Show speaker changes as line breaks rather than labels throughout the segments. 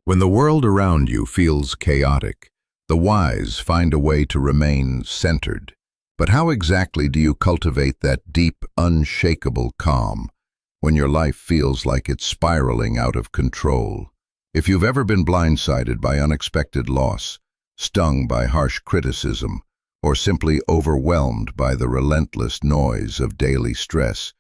When the world around you feels chaotic, the wise find a way to remain centered. But how exactly do you cultivate that deep, unshakable calm when your life feels like it's spiraling out of control? If you've ever been blindsided by unexpected loss, stung by harsh criticism, or simply overwhelmed by the relentless noise of daily stress,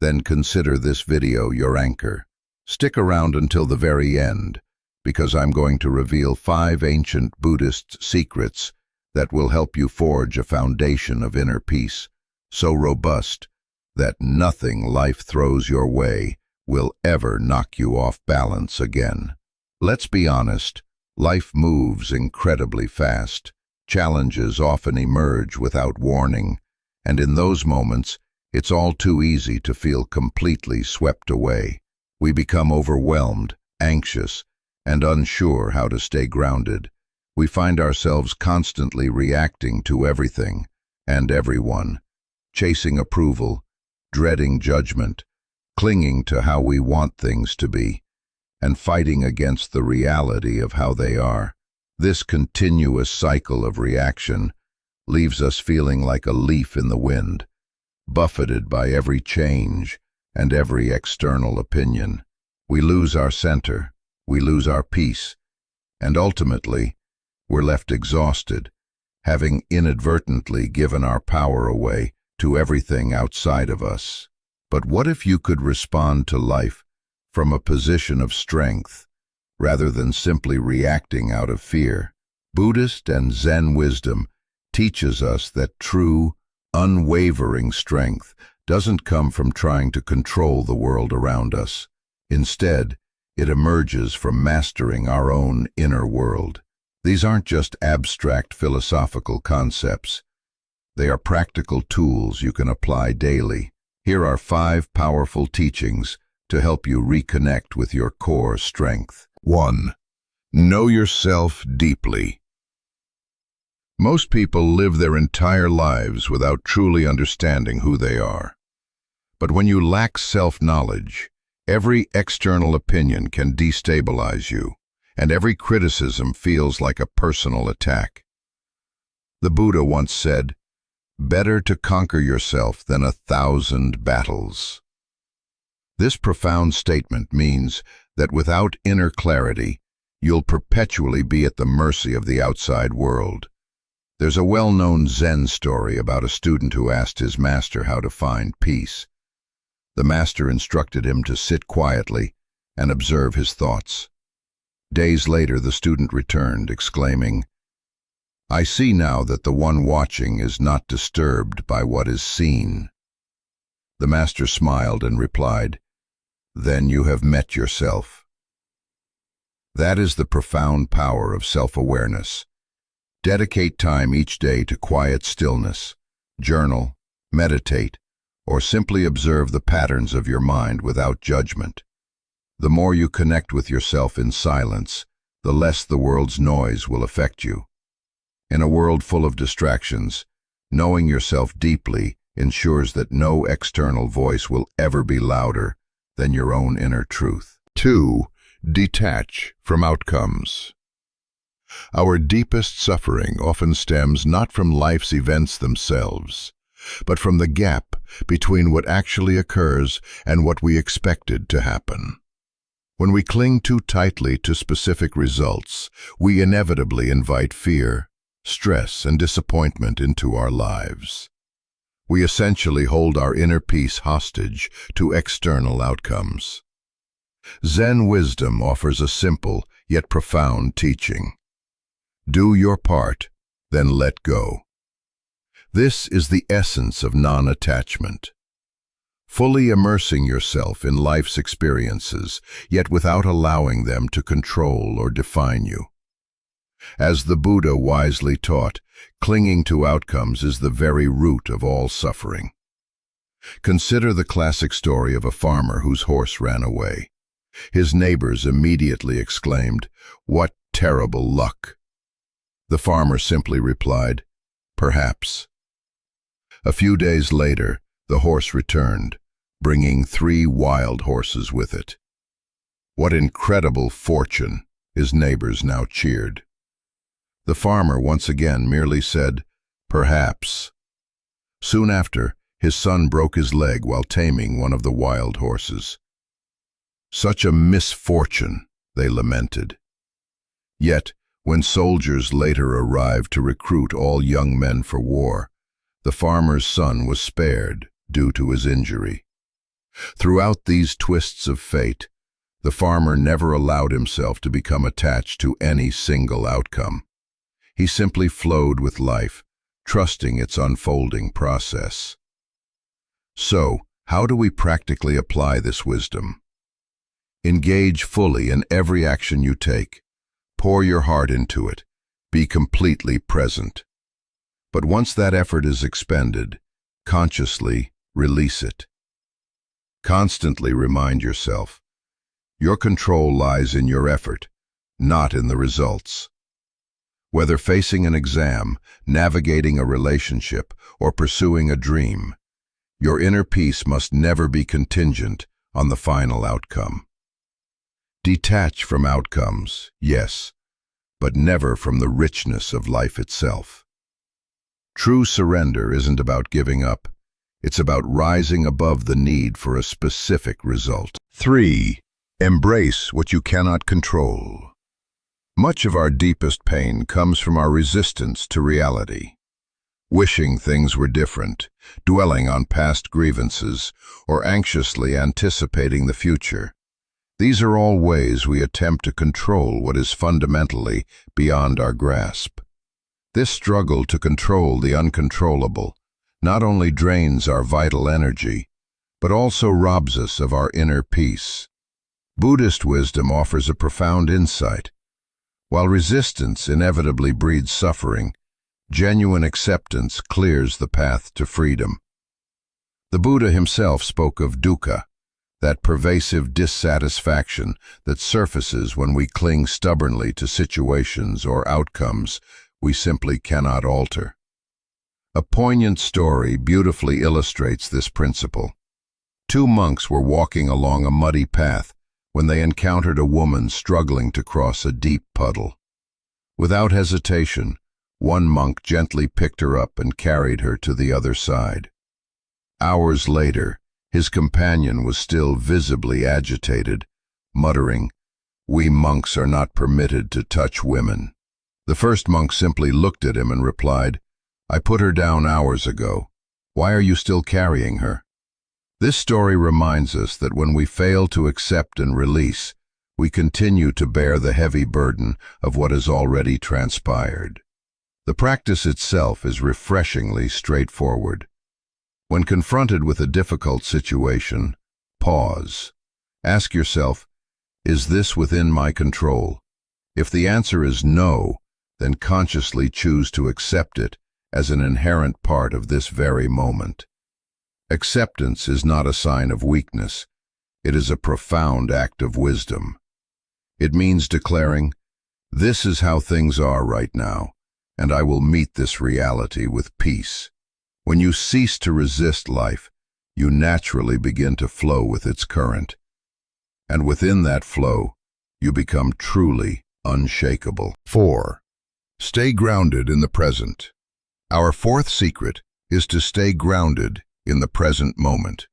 then consider this video your anchor. Stick around until the very end, because I'm going to reveal 5 ancient Buddhist secrets that will help you forge a foundation of inner peace, so robust that nothing life throws your way will ever knock you off balance again. Let's be honest, life moves incredibly fast. Challenges often emerge without warning, and in those moments, it's all too easy to feel completely swept away. We become overwhelmed, anxious, and unsure how to stay grounded. We find ourselves constantly reacting to everything and everyone, chasing approval, dreading judgment, clinging to how we want things to be, and fighting against the reality of how they are. This continuous cycle of reaction leaves us feeling like a leaf in the wind, buffeted by every change and every external opinion. We lose our center, we lose our peace, and ultimately, we're left exhausted, having inadvertently given our power away to everything outside of us. But what if you could respond to life from a position of strength, rather than simply reacting out of fear? Buddhist and Zen wisdom teaches us that true, unwavering strength doesn't come from trying to control the world around us. Instead, it emerges from mastering our own inner world. These aren't just abstract philosophical concepts. They are practical tools you can apply daily. Here are 5 powerful teachings to help you reconnect with your core strength. 1. Know yourself deeply. Most people live their entire lives without truly understanding who they are. But when you lack self-knowledge, every external opinion can destabilize you, and every criticism feels like a personal attack. The Buddha once said, "Better to conquer yourself than 1,000 battles." This profound statement means that without inner clarity, you'll perpetually be at the mercy of the outside world. There's a well-known Zen story about a student who asked his master how to find peace. The master instructed him to sit quietly and observe his thoughts. Days later, the student returned, exclaiming, "I see now that the one watching is not disturbed by what is seen." The master smiled and replied, "Then you have met yourself." That is the profound power of self-awareness. Dedicate time each day to quiet stillness, journal, meditate, or simply observe the patterns of your mind without judgment. The more you connect with yourself in silence, the less the world's noise will affect you. In a world full of distractions, knowing yourself deeply ensures that no external voice will ever be louder than your own inner truth. 2. Detach from outcomes. Our deepest suffering often stems not from life's events themselves, but from the gap between what actually occurs and what we expected to happen. When we cling too tightly to specific results, we inevitably invite fear, stress, and disappointment into our lives. We essentially hold our inner peace hostage to external outcomes. Zen wisdom offers a simple yet profound teaching. Do your part, then let go. This is the essence of non-attachment. Fully immersing yourself in life's experiences, yet without allowing them to control or define you. As the Buddha wisely taught, clinging to outcomes is the very root of all suffering. Consider the classic story of a farmer whose horse ran away. His neighbors immediately exclaimed, "What terrible luck!" The farmer simply replied, "Perhaps." A few days later, the horse returned, bringing 3 wild horses with it. What incredible fortune! His neighbors now cheered. The farmer once again merely said, "Perhaps." Soon after, his son broke his leg while taming one of the wild horses. "Such a misfortune," they lamented. Yet, when soldiers later arrived to recruit all young men for war, the farmer's son was spared due to his injury. Throughout these twists of fate, the farmer never allowed himself to become attached to any single outcome. He simply flowed with life, trusting its unfolding process. So, how do we practically apply this wisdom? Engage fully in every action you take. Pour your heart into it. Be completely present. But once that effort is expended, consciously release it. Constantly remind yourself, your control lies in your effort, not in the results. Whether facing an exam, navigating a relationship, or pursuing a dream, your inner peace must never be contingent on the final outcome. Detach from outcomes, yes, but never from the richness of life itself. True surrender isn't about giving up. It's about rising above the need for a specific result. 3. Embrace what you cannot control. Much of our deepest pain comes from our resistance to reality. Wishing things were different, dwelling on past grievances, or anxiously anticipating the future. These are all ways we attempt to control what is fundamentally beyond our grasp. This struggle to control the uncontrollable not only drains our vital energy, but also robs us of our inner peace. Buddhist wisdom offers a profound insight. While resistance inevitably breeds suffering, genuine acceptance clears the path to freedom. The Buddha himself spoke of dukkha, that pervasive dissatisfaction that surfaces when we cling stubbornly to situations or outcomes we simply cannot alter. A poignant story beautifully illustrates this principle. Two monks were walking along a muddy path when they encountered a woman struggling to cross a deep puddle. Without hesitation, one monk gently picked her up and carried her to the other side. Hours later, his companion was still visibly agitated, muttering, "We monks are not permitted to touch women." The first monk simply looked at him and replied, "I put her down hours ago. Why are you still carrying her?" This story reminds us that when we fail to accept and release, we continue to bear the heavy burden of what has already transpired. The practice itself is refreshingly straightforward. When confronted with a difficult situation, pause. Ask yourself, is this within my control? If the answer is no, then consciously choose to accept it as an inherent part of this very moment. Acceptance is not a sign of weakness. It is a profound act of wisdom. It means declaring, "This is how things are right now, and I will meet this reality with peace." When you cease to resist life, you naturally begin to flow with its current. And within that flow, you become truly unshakable. 4. Stay grounded in the present. Our fourth secret is to stay grounded in the present moment.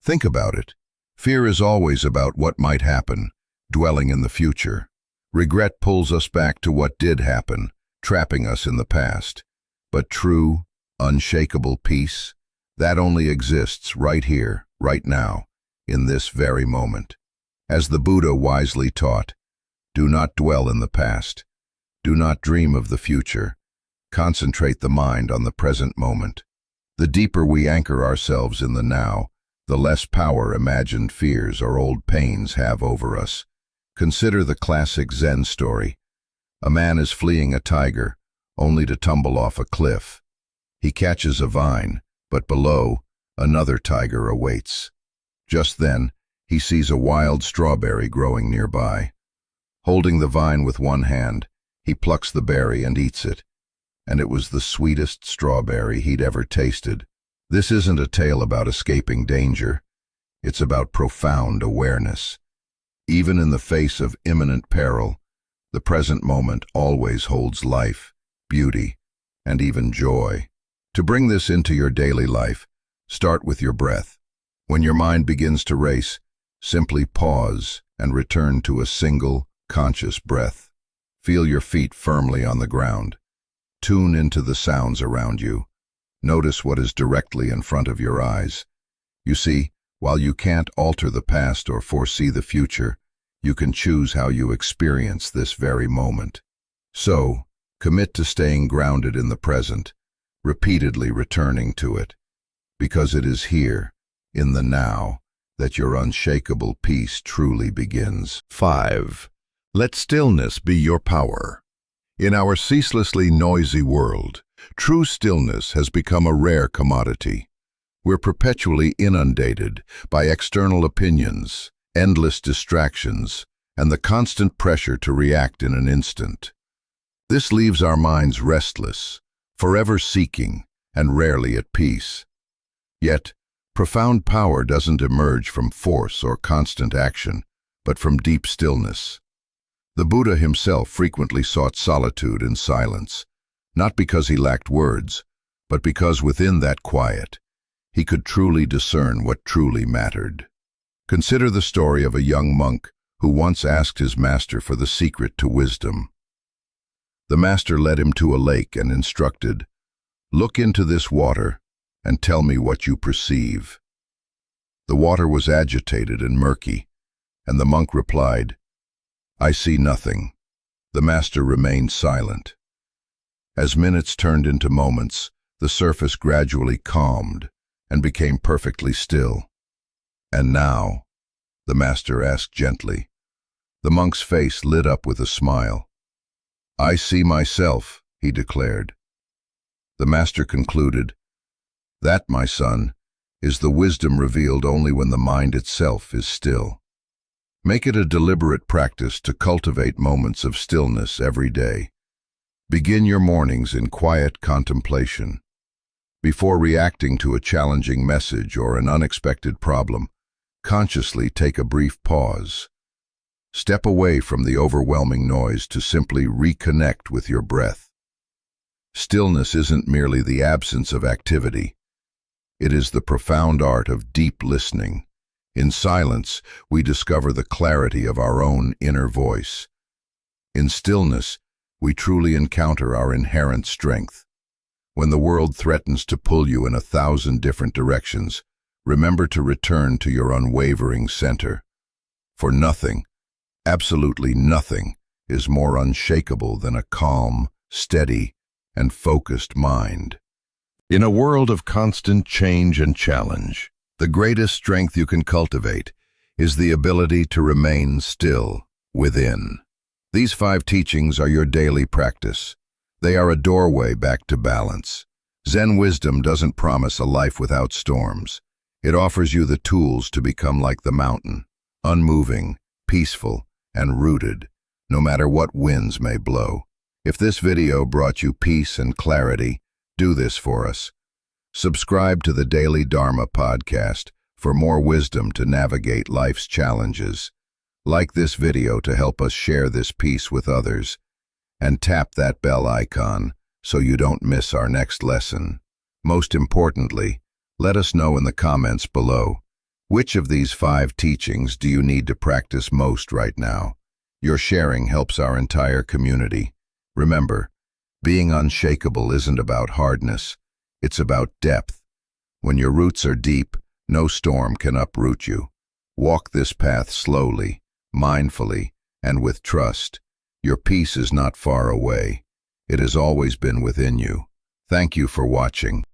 Think about it. Fear is always about what might happen, dwelling in the future. Regret pulls us back to what did happen, trapping us in the past. But true, unshakable peace, that only exists right here, right now, in this very moment. As the Buddha wisely taught, do not dwell in the past. Do not dream of the future. Concentrate the mind on the present moment. The deeper we anchor ourselves in the now, the less power imagined fears or old pains have over us. Consider the classic Zen story. A man is fleeing a tiger, only to tumble off a cliff. He catches a vine, but below, another tiger awaits. Just then, he sees a wild strawberry growing nearby. Holding the vine with one hand, he plucks the berry and eats it. And it was the sweetest strawberry he'd ever tasted. This isn't a tale about escaping danger. It's about profound awareness. Even in the face of imminent peril, The present moment always holds life, beauty, and even joy. To bring this into your daily life, start with your breath. When your mind begins to race, simply pause and return to a single, conscious breath. Feel your feet firmly on the ground. Tune into the sounds around you. Notice what is directly in front of your eyes. You see, while you can't alter the past or foresee the future, you can choose how you experience this very moment. So, commit to staying grounded in the present, repeatedly returning to it, because it is here, in the now, that your unshakable peace truly begins. 5. Let stillness be your power. In our ceaselessly noisy world, true stillness has become a rare commodity. We're perpetually inundated by external opinions, endless distractions, and the constant pressure to react in an instant. This leaves our minds restless, forever seeking, and rarely at peace. Yet, profound power doesn't emerge from force or constant action, but from deep stillness. The Buddha himself frequently sought solitude and silence, not because he lacked words, but because within that quiet, he could truly discern what truly mattered. Consider the story of a young monk who once asked his master for the secret to wisdom. The master led him to a lake and instructed, "Look into this water and tell me what you perceive." The water was agitated and murky, and the monk replied, "I see nothing." The master remained silent. As minutes turned into moments, the surface gradually calmed and became perfectly still. "And now?" the master asked gently. The monk's face lit up with a smile. "I see myself," he declared. The master concluded, "That, my son, is the wisdom revealed only when the mind itself is still." Make it a deliberate practice to cultivate moments of stillness every day. Begin your mornings in quiet contemplation. Before reacting to a challenging message or an unexpected problem, consciously take a brief pause. Step away from the overwhelming noise to simply reconnect with your breath. Stillness isn't merely the absence of activity. It is the profound art of deep listening. In silence, we discover the clarity of our own inner voice. In stillness, we truly encounter our inherent strength. When the world threatens to pull you in 1,000 different directions, remember to return to your unwavering center. For nothing, absolutely nothing, is more unshakable than a calm, steady, and focused mind. In a world of constant change and challenge, the greatest strength you can cultivate is the ability to remain still within. These 5 teachings are your daily practice. They are a doorway back to balance. Zen wisdom doesn't promise a life without storms. It offers you the tools to become like the mountain, unmoving, peaceful, and rooted, no matter what winds may blow. If this video brought you peace and clarity, do this for us. Subscribe to the Daily Dharma podcast for more wisdom to navigate life's challenges. Like this video to help us share this peace with others, and tap that bell icon so you don't miss our next lesson. Most importantly, let us know in the comments below, which of these 5 teachings do you need to practice most right now? Your sharing helps our entire community. Remember, being unshakable isn't about hardness, it's about depth. When your roots are deep, no storm can uproot you. Walk this path slowly, mindfully, and with trust. Your peace is not far away. It has always been within you. Thank you for watching.